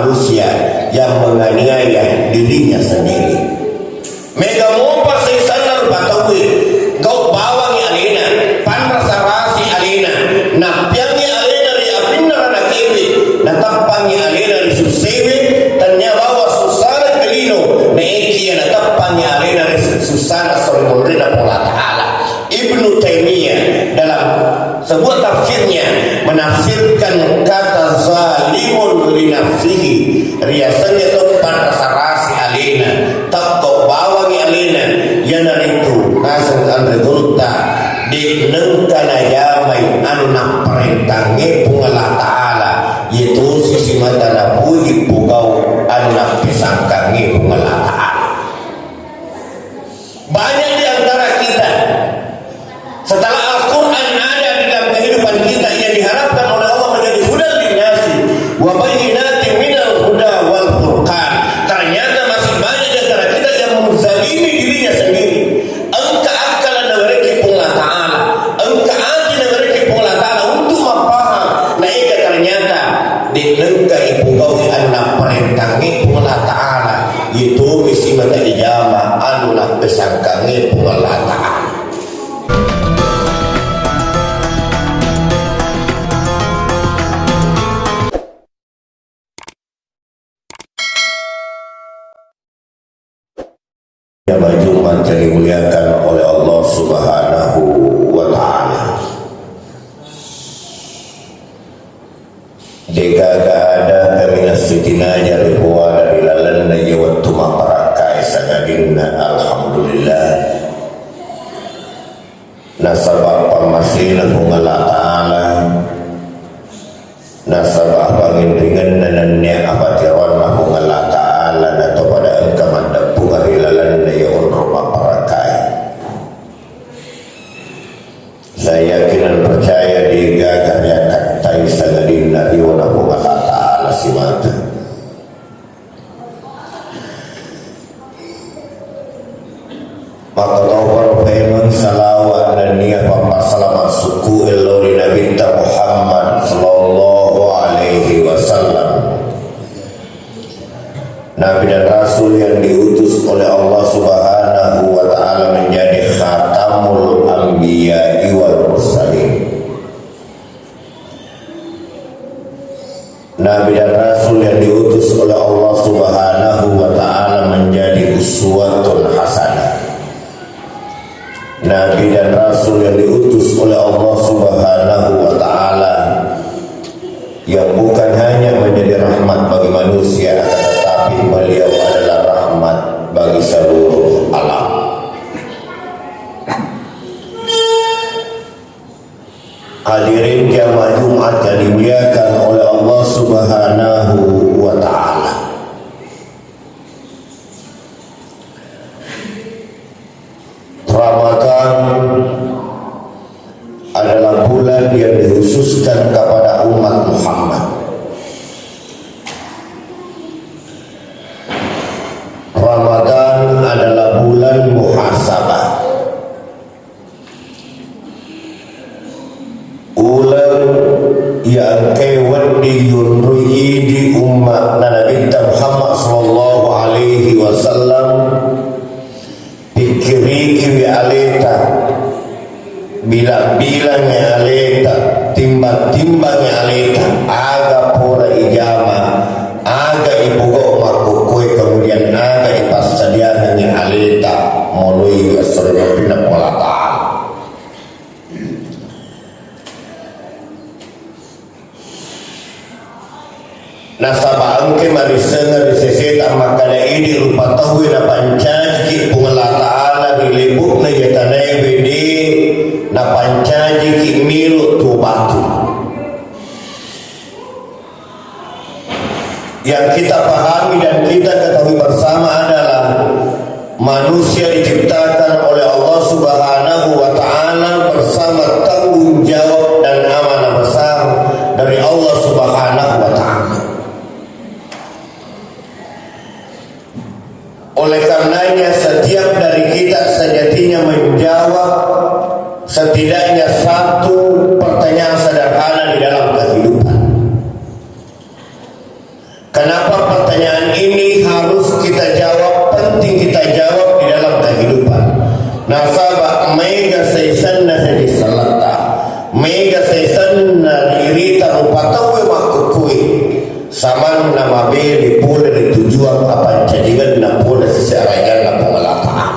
manusia yang menganiaya dirinya sendiri. Mega mopa sa isanar batawi, gau bawang alina, panrasarasi alina, napyangi alina ri apinna rakiwi, natappangi alina ri susewi, tanyawawa susana kelino, neeki natappangi alina ri susana solimulrina pola ta'ala. Ibnu Taimiyah dalam sebuah tafsirnya menafsirkan kata zalimun li nafsihi, riasanya tempat rasarasi alina, takko bawangi alina, yana itu nasang andredulta di nengkana yamai anu nak perintangi pungalah ta'ala, yaitu sisi mata nabuhi pugau anu nak pisangkangi pungalah ta'ala. Banyak di antara kita setelah Al-Quran ada di dalam kehidupan kita yang diharapkan oleh Allah menjadi hudal linnasi wa bayyinatin minal huda wal furqan, ternyata masih banyak di antara kita yang menzalimi dirinya sendiri. Engka akal na mereka pula ta'ala, engka ati na mereka pula ta'ala untuk mapaham na ika ternyata di nengka ibu kau anak perintangi pula ta'ala, itu misi mata ijama anu nak pesangkangi pula ta'ala. Yang berjumpa dimuliakan oleh Allah Subhanahu wa ta'ala. Dekaga ada kami nasitinanya ribuan dari lalan na yawat tumaparakai sagadinna alhamdulillah. Nasabah pamasinan hungala ta'ala, nasabah pangindringan na nanya abatiran na hungala ta'ala na to pada engka mandapu karilalan na yawon rumaparakai. Saya yakin dan percaya di gagarnya katai sagadinna riwana hungala ta'ala simata. Maka tawar payman salawat dan niat pampasalamat suku elori Nabi Muhammad sallallahu alaihi wasallam, Nabi dan Rasul yang diutus oleh Allah Subhanahu wa ta'ala menjadi khatamul anbiya wal mursalin. Nabi dan Rasul yang diutus oleh Allah Subhanahu wa ta'ala menjadi uswatun hasanah. Nabi dan Rasul yang diutus oleh Allah Subhanahu wa ta'ala yang bukan hanya menjadi rahmat bagi manusia, tetapi beliau adalah rahmat bagi seluruh alam. Hadirin jamaah Jumat yang dimuliakan oleh Allah Subhanahu wa ta'ala. Ramadan adalah bulan yang dikhususkan kepada umat Muhammad. Ramadan adalah bulan muhasabah, bulan yang kewadi yunruyi di umat Nabi Muhammad sallallahu alaihi wasallam. Pikir-pikir aleta, bilang-bilangnya aleta, timbang-timbangnya aleta, aga pura ijama, aga ibugo makukui, kemudian aga ipastadiannya aleta, molui keseluruh pindah pola ta'ala. Nasabah angke marisenga diseseta makana ini rupa tahu na pancaji pungala ta'ala dilibuk na yatanay bedi na pancaji ki milu tu batu. Yang kita pahami dan kita ketahui bersama adalah manusia diciptakan oleh Allah Subhanahu wa ta'ala bersama tanggung jawab dan amanah besar dari Allah Subhanahu wa ta'ala. Oleh karenanya setiap dari kita sejatinya menjawab setidaknya satu pertanyaan sederhana di dalam kehidupan. Kenapa harus kita jawab, penting kita jawab di dalam kehidupan. Nasaba mega seisanna di salata, mega seisanna irita rupatawe makukui, saman nama beli pula ditujuan apa jadikan na pula seserajan na pengelapaan.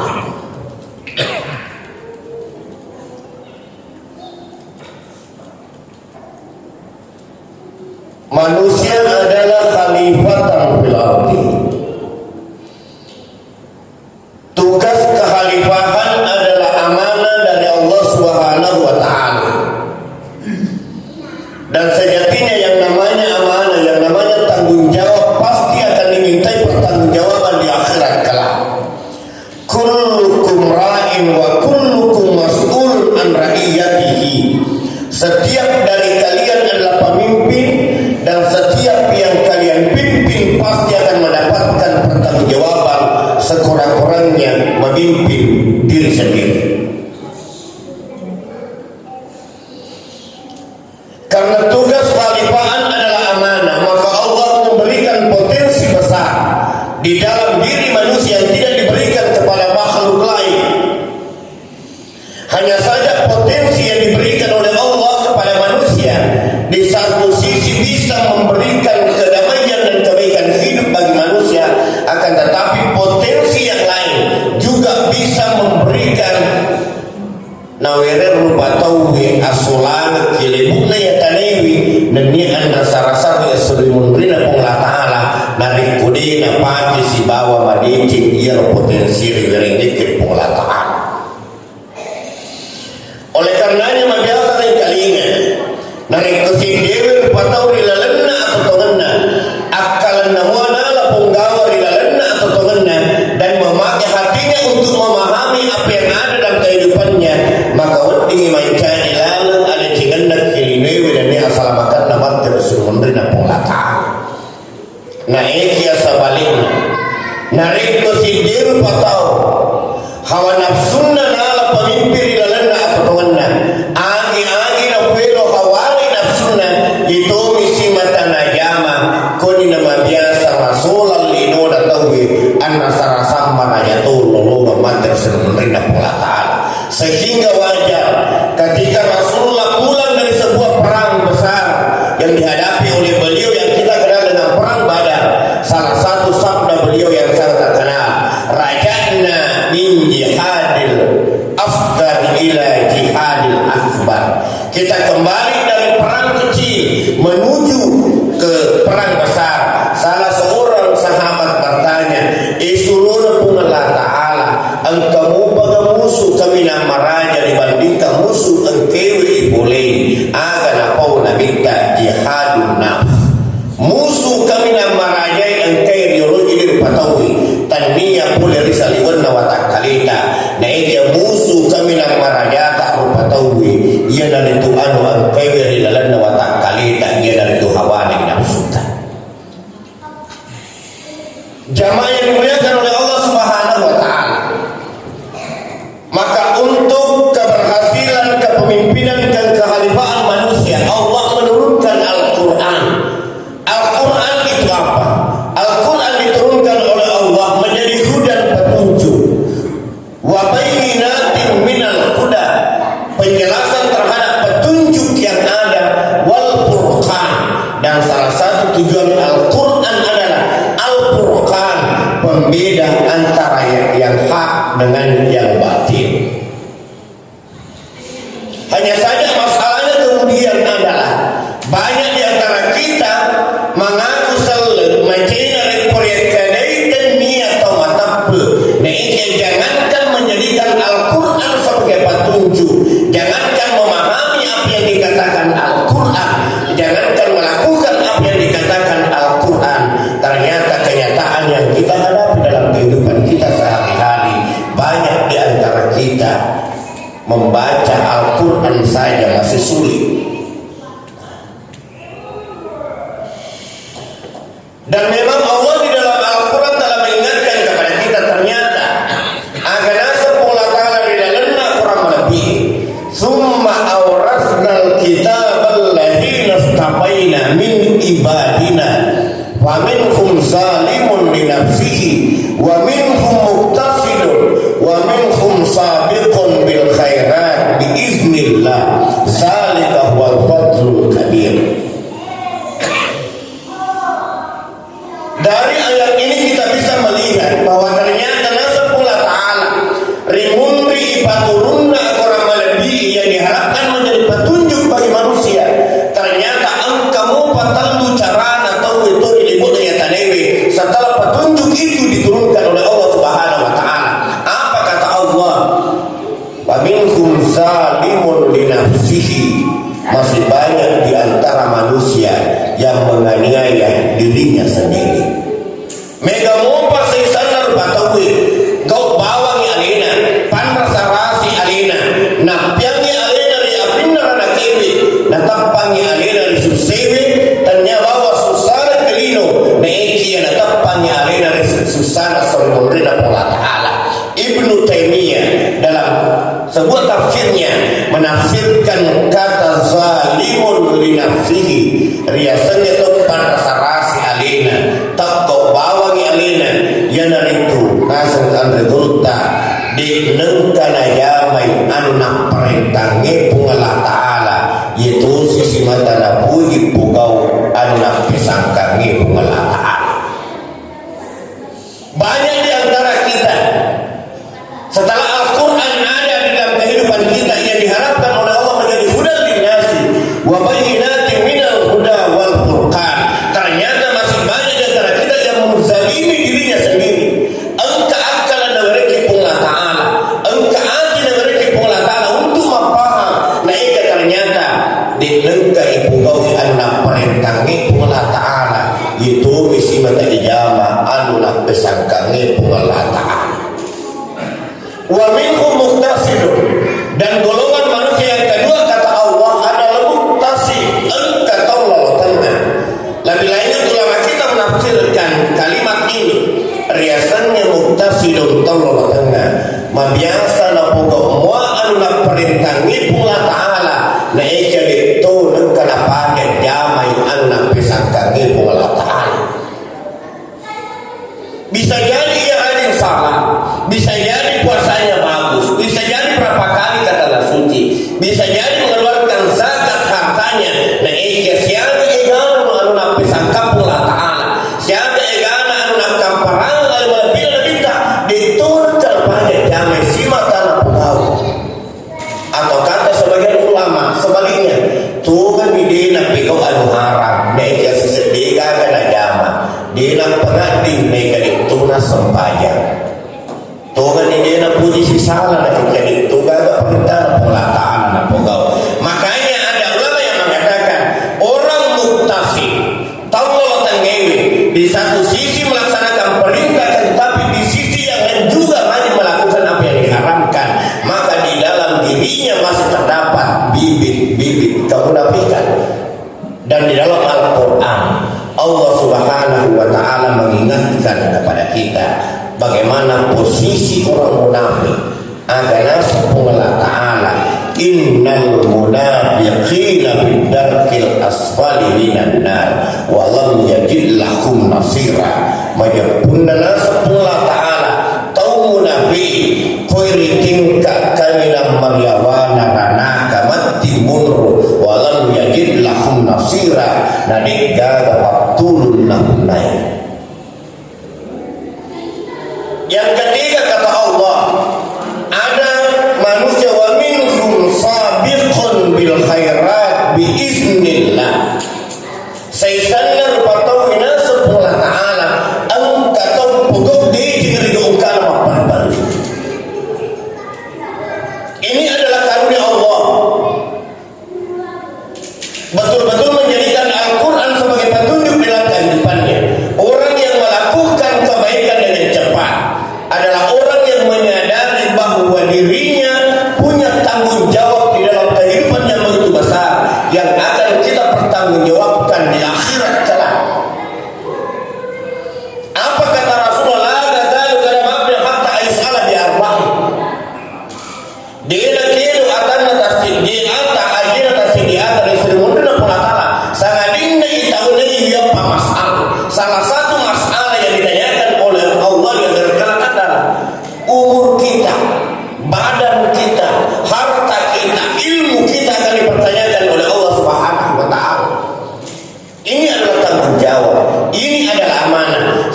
Manusia adalah khalifatan fil ardi. Tugas kekhalifahan adalah amanah dari Allah Subhanahu wa taala. Dan sejatinya yang namanya amanah, yang namanya tanggung jawab pasti akan dimintai pertanggungjawaban di akhirat kelak. Kullukum ra'in wa kullukum mas'ulun an ra'iyatihi. Setiap dari kalian adalah pemimpin dan setiap yang kalian pimpin pasti akan mendapatkan pertanggungjawaban sekurang-kurangnya memimpin diri sendiri. Karena tugas kekhalifahan adalah amanah, maka Allah memberikan potensi besar di dalam diri manusia yang tidak diberikan kepada makhluk lain. Hanya saja potensi yang diberikan oleh Allah kepada manusia di satu sisi bisa memberikan kedamaian dan kebaikan hidup bagi manusia, akan tetapi potensi yang lain juga bisa memberikan nawirir rubatawi asulan kilibukna ya tanewi nanian nasarasar ya surimundrina pung la ta'ala narik kudina pati si bawa madicin iya potensi riwering dikit pung la ta'ala. Oleh karenanya mabiasa dan kalingan narik kusing dewi rupatawi rilalenna atau tongenna akalan namuana la punggawa rilalenna atau tongenna dan memakai hatinya untuk memahami apa yang ada dalam kehidupannya, maka wading mancani lalang ada cingendak kilimewi dan ni asal makan nama terus menerima penglataan. Nah ini sebaliknya narik kusing dewi patau hawa nafsunna nala pemimpin rilalenna atau tongenna agi-agi na puelo hawali nafsunna itu misi mata najama koni nama biasa masulal lino datawi anna sarasamba nayatul lolo mater sebenarnya penglataan. Sehingga wajar ketika Rasulullah pulang dari sebuah perang besar yang dihadapi oleh beliau yang kita kenal dengan perang Badar, salah satu sabda beliau yang sangat terkenal, raja'na min jihadil afdal ila jihadil akbar. Kita kembali dari perang kecil menuju ke perang besar. Salah seorang sahabat bertanya, isuruna pun Allah Ta'ala engkau baga musuh kami nama raja dibandingkan musuh engkewe boleh agan apau nabita jihadun nafs. Musuh kami nama raja engkei ideologi dirpatawi tanmiya boleh risaliwan nawata kalita na ika musuh kami nama raja tak rupatawi ia dari itu anu engkewe rilalan nawata kalita ia dari itu hawaning nafsuta. Jamaah yang dimuliakan oleh Allah Subhanahu wa taala. Maka untuk keberhasilan kepemimpinan dan kekhalifahan manusia, Allah menurunkan Al-Qur'an. Al-Qur'an itu apa? Al-Qur'an diturunkan oleh Allah menjadi hudan petunjuk. Wa bayyinatin minal huda, penjelasan terhadap petunjuk yang ada, wal furqan, dan salah satu tujuan Al-Qur'an adalah Al-Furqan, pembeda antara yang hak dengan yang batin. Hanya saja masalahnya kemudian adalah banyak di antara kita mengaku selalu mengenai proyek kedai dan niat atau matape. Nah ini jangankan menjadikan Al-Quran sebagai petunjuk, jangankan memahami apa yang dikatakan Al-Quran, jangankan melakukan apa yang dikatakan Al-Quran. Ternyata kenyataan yang kita hadapi dalam kehidupan kita sehari-hari, banyak di antara kita membaca Al-Quran saja masih sulit. Dan memang Allah di dalam Al-Quran telah mengingatkan kepada kita, ternyata agar sepuluh kali di dalamnya kurang lebih summa awrasnal kitabal ladzina istabaina min ibadina wa minhum zalimun li nafsihi wa minhum muqtasidun wa minhum sabiqun bil khairat bi iznillah zalika huwal fadlul kabir. Dari ayat ini kita bisa melihat bahwa ternyata nasabullah ta'ala rimundri ipaturunda orang malebi yang diharapkan menjadi petunjuk bagi manusia. Ternyata kamu pataldu carana atau itu dilibutnya tanewi setelah petunjuk itu diturunkan oleh Allah Subhanahu wa ta'ala. Apa kata Allah? Wa minhum zalimun li nafsihi. Masih banyak di antara manusia yang menganiaya dirinya sendiri. Mega mompa seisanar batawi gau bawangi alina panrasa rasi alina napyangi alina ri apinna rana kewi natappangi alina ri susewi tanya bawa susana kelino na eki natappangi alina ri susana sorrina pola ta'ala. Ibnu Taimiyah dalam sebuah tafsirnya menafsirkan kata zalimun li nafsihi riasannya itu panrasa rasi alina takko bawangi alina yana itu nasang andredulta di nengkana yamai anak perintangi pungalah ta'ala yaitu sisi mata na puji pugau anak pisangkangi pungalah ta'ala. Banyak di antara kita setelah Al-Quran ada di dalam kehidupan kita yang diharapkan oleh Allah menjadi hudan linnasi wa bayyinatin minal huda wal furqan, ternyata masih banyak di antara kita yang menzalimi dirinya sendiri. Engka akalan mereka pula ta'ala, engka ati mereka pula ta'ala untuk mempaham na ika ternyata di lengka ibu gawi anak perintangi pula ta'ala itu misi mata ijama anu nak pesangkangi pula ta'ala. Wa minhum muqtasidun, dan golongan manusia yang kedua kata Allah adalah muqtasid, engkau tolol tengah. Lebih lainnya ulama kita menafsirkan kalimat ini riasannya muqtasidun tolol tengah mabiasa na pokok mua anu na perintangi pula ta'ala na eka dito nengkana paket damai anu na pisangkangi pula ta'ala. Bisa jadi ia rajin salah, bisa jadi puasanya bagus, bisa jadi berapa kali kata suci, bisa jadi mengeluarkan zakat hartanya. Nah, siapa egana anu nak pisangkap pula ta'ala, siapa egana anu nak kamparang lalu lebih tak diturunkan pada damai sima tanah pulau. Atau kata sebagian ulama sebaliknya, Tuhan dina pikau anu haram, mereka sesedih kagak jama, dina pengading mereka dituna sempajang. Tuhan ini na puji si salah na jadi itu gak perintah pelataan na pegawai. Makanya ada ulama yang mengatakan orang muqtasid tawal tangewi di satu sisi melaksanakan perintah tetapi di sisi yang lain juga masih melakukan apa yang diharamkan, maka di dalam dirinya masih terdapat bibit-bibit kemunafikan. Dan di dalam Al-Quran Allah Subhanahu wa ta'ala mengingatkan kepada kita bagaimana posisi orang munafik. Agana sepungala ta'ala innal munafiqina bidarkil asfali minan nar wa lam yajid lahum nasira. Majapunda sepungala ta'ala tau munafik koiri tingkat kamilam maryawana ranaka mati munru wa lam yajid lahum nasira. Nadik gaga waktulun nahunai. Yang ketiga kata Allah ada manusia wa minhum sabiqun bil khairat bi iznillah. Sayyidanna rupatawina sepuluh ta'ala angka tau pugok di tinggal diungkal mapan. Ini adalah karunia Allah. Betul-betul menjadikan Al-Quran sebagai petunjuk dalam kehidupannya.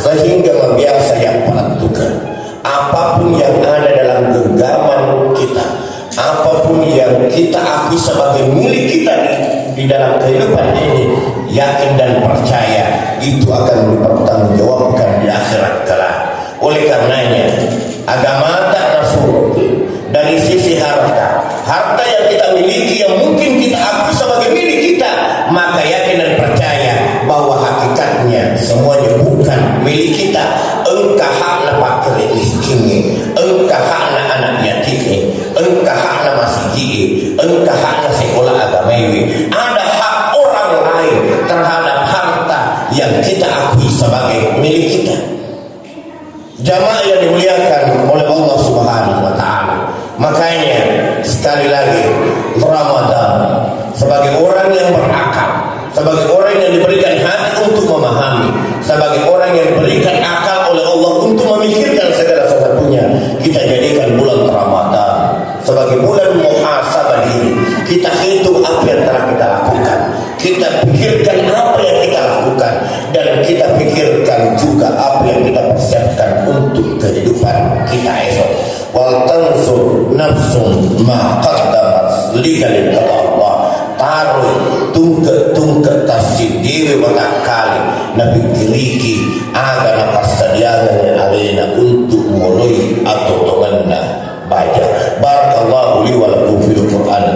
sehingga membiasa yang menentukan apapun yang ada dalam genggaman kita, apapun yang kita akui sebagai milik kita di dalam kehidupan ini, yakin dan percaya itu akan dipertanggungjawabkan di akhirat kelak. Oleh karenanya agama tak nafsu dari sisi harta yang kita miliki yang mungkin kita akui sebagai milik kita, maka yakin dan percaya bahwa hakikatnya semuanya bukan milik kita. Engkau hakna fakir miskin, engkau hakna anak yatim, engkau hakna masjid, engkau hakna sekolah agama ini. Ada hak orang lain terhadap harta yang kita akui sebagai milik kita. Jamaah yang dimuliakan oleh Allah Subhanahu wa taala. Makanya sekali lagi, Ramadan sebagai orang yang berakal, sebagai orang yang diberikan hati untuk memahami, sebagai orang yang diberikan akal oleh Allah untuk memikirkan segala sesuatunya, kita jadikan bulan Ramadan sebagai bulan muhasabah diri. Kita hitung apa yang telah kita lakukan, kita pikirkan apa yang kita lakukan, dan kita pikirkan juga apa yang kita persiapkan untuk kehidupan kita esok. Wal tansur nafsun ma qaddamat ligalin kata Allah. Taruh tungke tasjid dewi kali nabi kiriki aga napastadiagan alena untuk mulai atau tengah baca. Barakallahu li wa lakum fil Qur'an